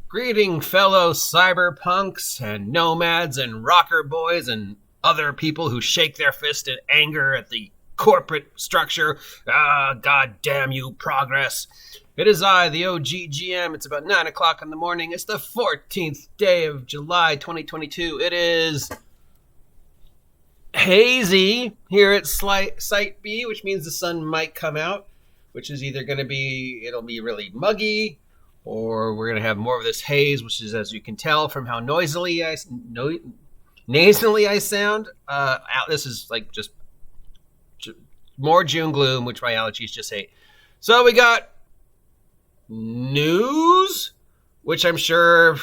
Greeting fellow cyberpunks and nomads and rocker boys and other people who shake their fist in anger at the corporate structure. God damn you, progress. It is I, the OGGM. It's about 9 o'clock in the morning. It's the 14th day of July, 2022. It is hazy here at Site B, which means the sun might come out, which is either going to be, it'll be really muggy, or we're going to have more of this haze, which is, as you can tell from how nasally I sound. This is like just more June gloom, which my allergies just hate. So we got news, which I'm sure,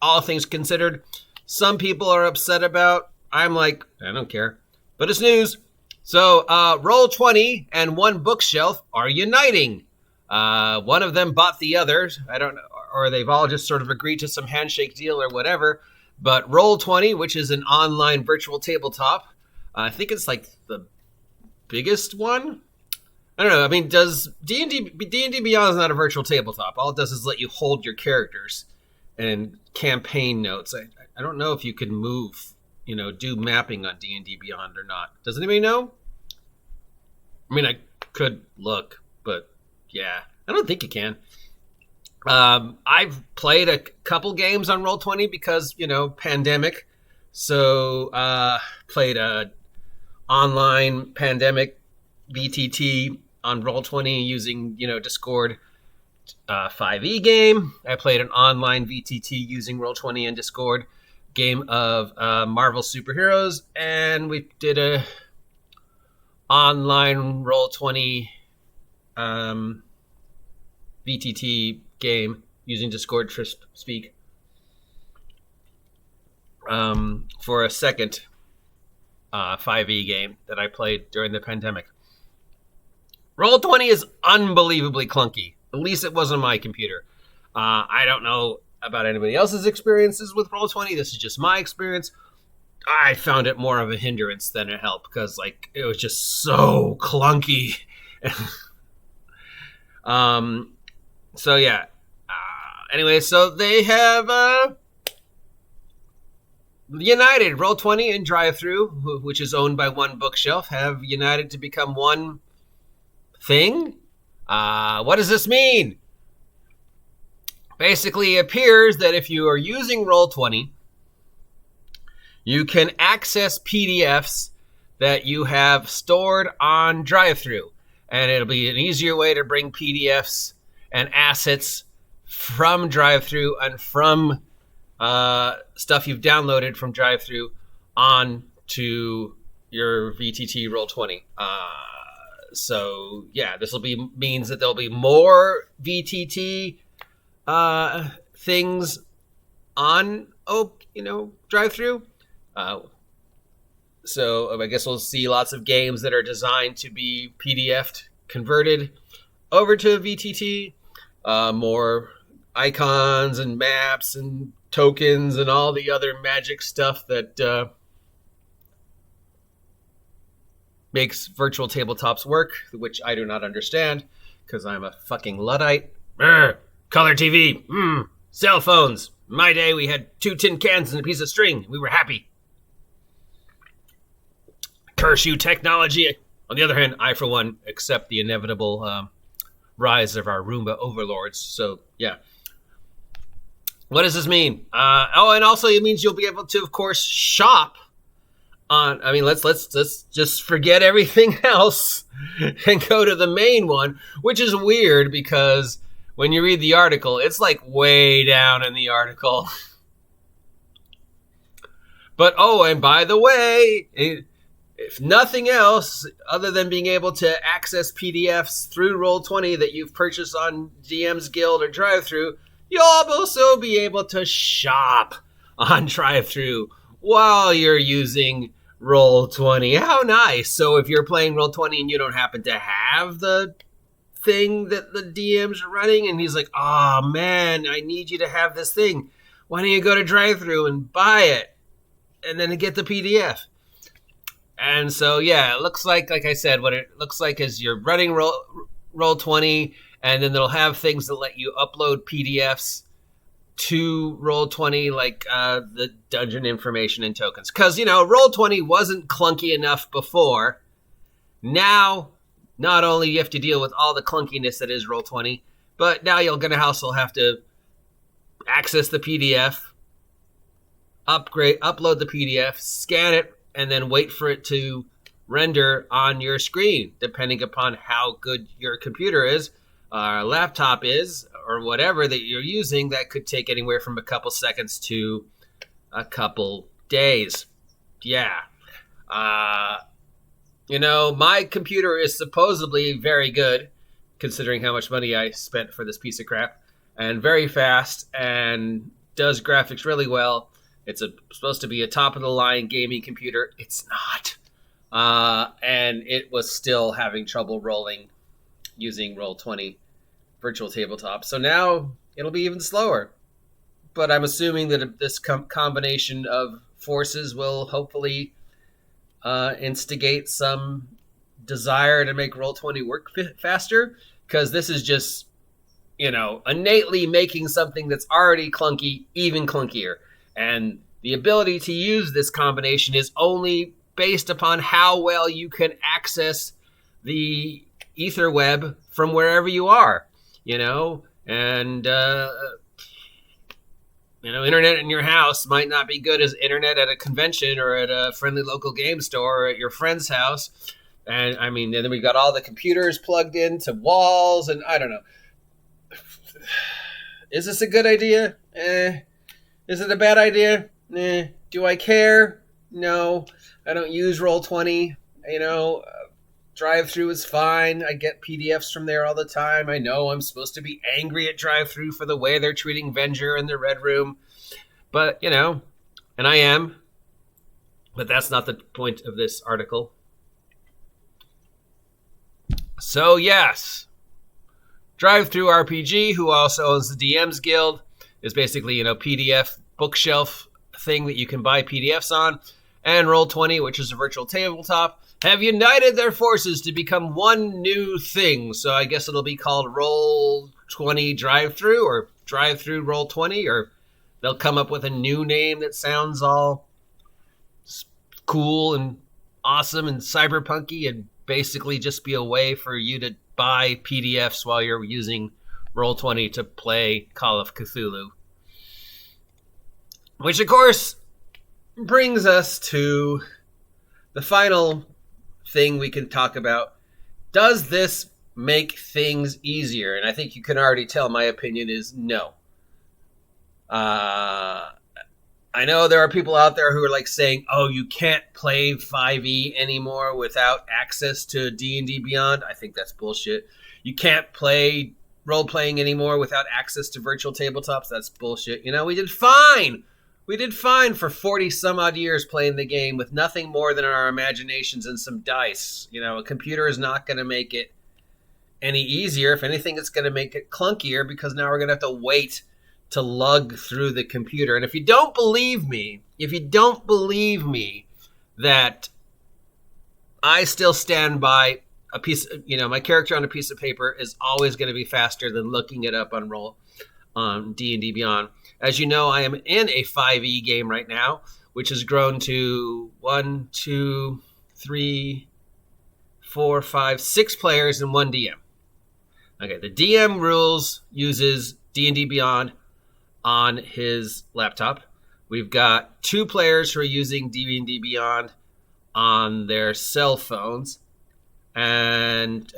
all things considered, some people are upset about. I'm like, I don't care, but it's news. So Roll20 and OneBookShelf are uniting. One of them bought the other. I don't know, or they've all just sort of agreed to some handshake deal or whatever. But Roll20, which is an online virtual tabletop, I think it's like the biggest one. I don't know. I mean, does D&D Beyond is not a virtual tabletop. All it does is let you hold your characters and campaign notes. I don't know if you can move, do mapping on D&D Beyond or not. Does anybody know? I mean, I could look, but yeah, I don't think you can. I've played a couple games on Roll20 because, pandemic. So played a online pandemic VTT on Roll20 using, Discord 5e game. I played an online VTT using Roll20 and Discord game of Marvel superheroes, and we did a online Roll20 VTT game using Discord for speak for a second 5e game that I played during the pandemic. Roll20 is unbelievably clunky. At least it was on my computer. I don't know about anybody else's experiences with Roll20. This is just my experience. I found it more of a hindrance than a help because, it was just so clunky. So yeah. Anyway, so they have united. Roll20 and Drive-Thru, which is owned by OneBookShelf, have united to become one thing. What does this mean? Basically, it appears that if you are using Roll20, you can access PDFs that you have stored on Drive-Thru. And it'll be an easier way to bring PDFs and assets from Drive-Thru and from stuff you've downloaded from Drive-Thru on to your VTT Roll20. So yeah, this will means that there'll be more VTT things on Drive-Thru. So I guess we'll see lots of games that are designed to be PDF'd, converted over to VTT. More icons and maps and tokens and all the other magic stuff that makes virtual tabletops work, which I do not understand because I'm a fucking Luddite. Color TV. Cell phones. In my day, we had 2 tin cans and a piece of string. We were happy. Curse you, technology. On the other hand, I, for one, accept the inevitable rise of our Roomba overlords. So, yeah. What does this mean? And also it means you'll be able to, of course, shop on. I mean, let's just forget everything else and go to the main one, which is weird because when you read the article, it's way down in the article. But and by the way, if nothing else, other than being able to access PDFs through Roll20 that you've purchased on DM's Guild or Drive-Thru, you'll also be able to shop on Drive-Thru while you're using Roll20. How nice. So if you're playing Roll20 and you don't happen to have the thing that the DM's running, and he's like, oh man, I need you to have this thing. Why don't you go to Drive-Thru and buy it and then get the PDF? And so, yeah, it looks like I said, what it looks like is you're running Roll20, and then they'll have things that let you upload PDFs to Roll20, like the dungeon information and tokens. Because, Roll20 wasn't clunky enough before. Now, not only you have to deal with all the clunkiness that is Roll20, but now you're going to also have to access the PDF, upload the PDF, scan it, and then wait for it to render on your screen, depending upon how good your computer is, laptop is, or whatever that you're using. That could take anywhere from a couple seconds to a couple days. Yeah. My computer is supposedly very good, considering how much money I spent for this piece of crap, and very fast, and does graphics really well. It's supposed to be a top-of-the-line gaming computer. It's not. And it was still having trouble rolling using Roll20 virtual tabletop. So now it'll be even slower. But I'm assuming that this combination of forces will hopefully instigate some desire to make Roll20 work faster, because this is just, innately making something that's already clunky even clunkier. And the ability to use this combination is only based upon how well you can access the ether web from wherever you are, and internet in your house might not be good as internet at a convention or at a friendly local game store or at your friend's house. And then we got all the computers plugged into walls, and I don't know. Is this a good idea? Is it a bad idea? Do I care? No. I don't use Roll20. Drive-through is fine. I get PDFs from there all the time. I know I'm supposed to be angry at Drive-through for the way they're treating Venger in the Red Room. But, and I am. But that's not the point of this article. So, yes. Drive-through RPG, who also owns the DM's Guild, is basically, PDF bookshelf thing that you can buy PDFs on. And Roll20, which is a virtual tabletop, have united their forces to become one new thing. So I guess it'll be called Roll20 Drive-Through, or Drive-Through Roll20, or they'll come up with a new name that sounds all cool and awesome and cyberpunky, and basically just be a way for you to buy PDFs while you're using Roll20 to play Call of Cthulhu. Which, of course, brings us to the final thing we can talk about. Does this make things easier? And I think you can already tell my opinion is no. I know there are people out there who are saying, oh, you can't play 5e anymore without access to D&D Beyond. I think that's bullshit. You can't play role-playing anymore without access to virtual tabletops. That's bullshit. We did fine. We did fine for 40 some odd years playing the game with nothing more than our imaginations and some dice. A computer is not going to make it any easier. If anything, it's going to make it clunkier, because now we're going to have to wait to lug through the computer. And if you don't believe me that I still stand by a piece of, my character on a piece of paper is always going to be faster than looking it up on D&D Beyond. As you know, I am in a 5e game right now, which has grown to 1, 2, 3, 4, 5, 6 players and 1 DM. Okay, the DM rules uses D&D Beyond on his laptop. We've got 2 players who are using D&D Beyond on their cell phones, and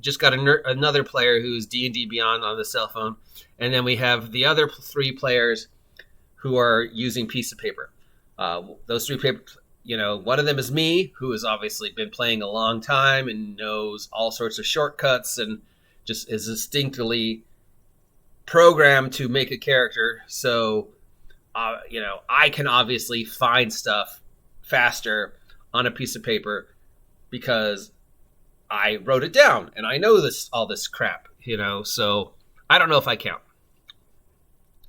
just got another player who's D&D Beyond on the cell phone, and then we have the other 3 players who are using piece of paper. Those 3 paper, one of them is me, who has obviously been playing a long time and knows all sorts of shortcuts and just is instinctively programmed to make a character. So, I can obviously find stuff faster on a piece of paper because I wrote it down and I know all this crap, so I don't know if I count.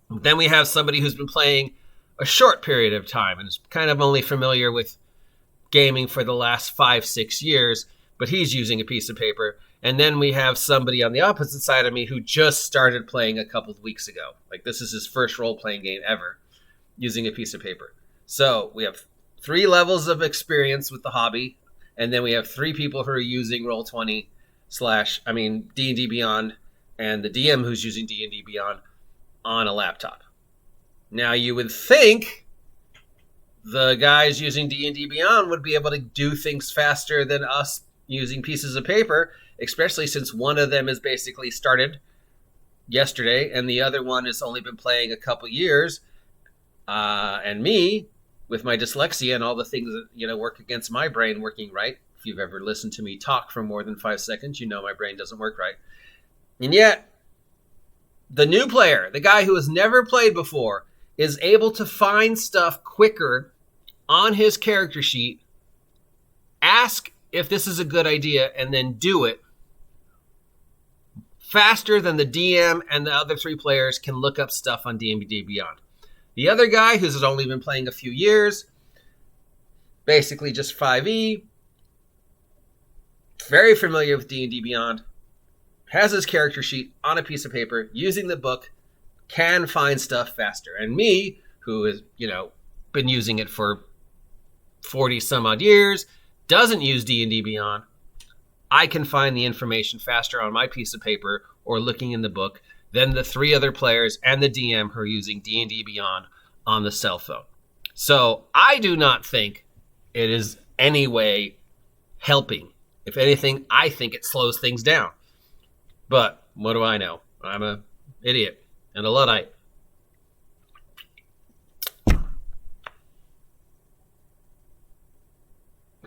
Then we have somebody who's been playing a short period of time and is kind of only familiar with gaming for the last 5-6 years, but he's using a piece of paper. And then we have somebody on the opposite side of me who just started playing a couple of weeks ago. Like, this is his first role-playing game ever using a piece of paper. So we have 3 levels of experience with the hobby, and then we have 3 people who are using Roll20 D&D Beyond, and the DM who's using D&D Beyond on a laptop. Now, you would think the guys using D&D Beyond would be able to do things faster than us using pieces of paper, especially since one of them is basically started yesterday and the other one has only been playing a couple years. And me, with my dyslexia and all the things that work against my brain working right. If you've ever listened to me talk for more than 5 seconds, you know my brain doesn't work right. And yet, the new player, the guy who has never played before, is able to find stuff quicker on his character sheet, ask if this is a good idea, and then do it faster than the DM and the other 3 players can look up stuff on D&D Beyond. The other guy, who's only been playing a few years, basically just 5e, very familiar with D&D Beyond, has his character sheet on a piece of paper, using the book, can find stuff faster. And me, who has, been using it for 40 some odd years, doesn't use D&D Beyond, I can find the information faster on my piece of paper or looking in the book than the 3 other players and the DM who are using D&D Beyond on the cell phone. So I do not think it is any way helping. If anything, I think it slows things down. But what do I know? I'm an idiot and a Luddite.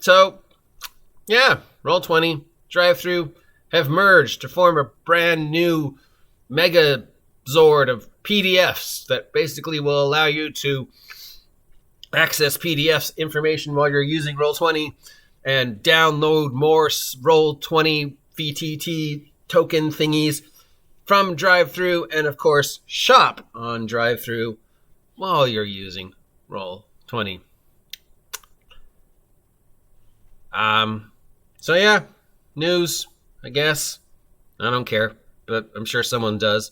So, yeah, Roll20, Drive-Thru have merged to form a brand new Megazord of PDFs that basically will allow you to access PDFs information while you're using Roll20 and download more Roll20 VTT token thingies from Drive-Thru, and of course shop on Drive-Thru while you're using Roll20. So yeah, news, I guess. I don't care, but I'm sure someone does.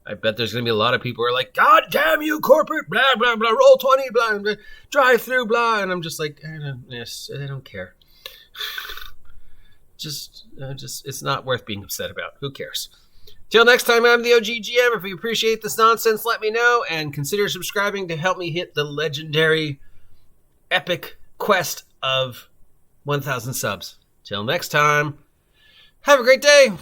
I bet there's going to be a lot of people who are like, God damn you, corporate, blah, blah, blah, Roll20, blah, blah, Drive-Thru, blah. And I'm just like, I don't care. Just, it's not worth being upset about. Who cares? Till next time, I'm the OGGM. If you appreciate this nonsense, let me know. And consider subscribing to help me hit the legendary, epic quest of 1,000 subs. Till next time, have a great day.